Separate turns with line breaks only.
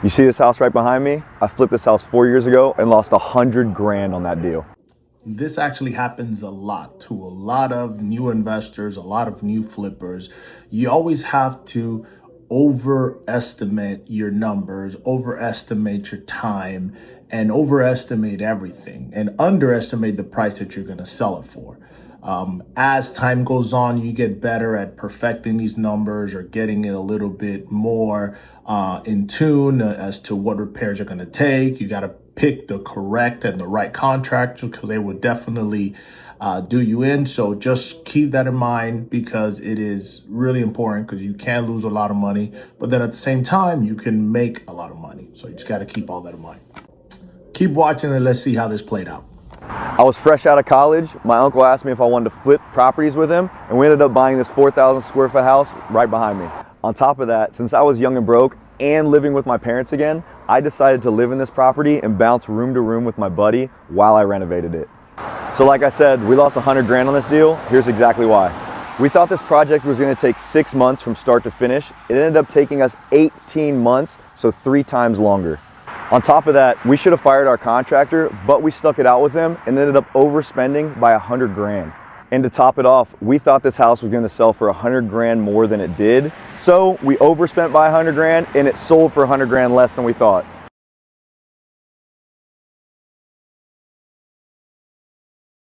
You see this house right behind me? I flipped this house 4 years ago and lost 100 grand on that deal.
This actually happens a lot to a lot of new investors, a lot of new flippers. You always have to overestimate your numbers, overestimate your time, and overestimate everything and underestimate the price that you're going to sell it for. As time goes on, you get better at perfecting these numbers or getting it a little bit more in tune as to what repairs are going to take. You got to pick the correct and the right contractor because they will definitely do you in. So just keep that in mind because it is really important because you can lose a lot of money, but then at the same time, you can make a lot of money. So you just got to keep all that in mind. Keep watching and let's see how this played out.
I was fresh out of college. My uncle asked me if I wanted to flip properties with him, and we ended up buying this 4,000 square foot house right behind me. On top of that, since I was young and broke and living with my parents again, I decided to live in this property and bounce room to room with my buddy while I renovated it. So like I said, we lost 100 grand on this deal. Here's exactly why. We thought this project was going to take 6 months from start to finish. It ended up taking us 18 months, so 3 times longer. On top of that, we should have fired our contractor, but we stuck it out with him and ended up overspending by 100 grand. And to top it off, we thought this house was going to sell for 100 grand more than it did. So we overspent by 100 grand and it sold for 100 grand less than we thought.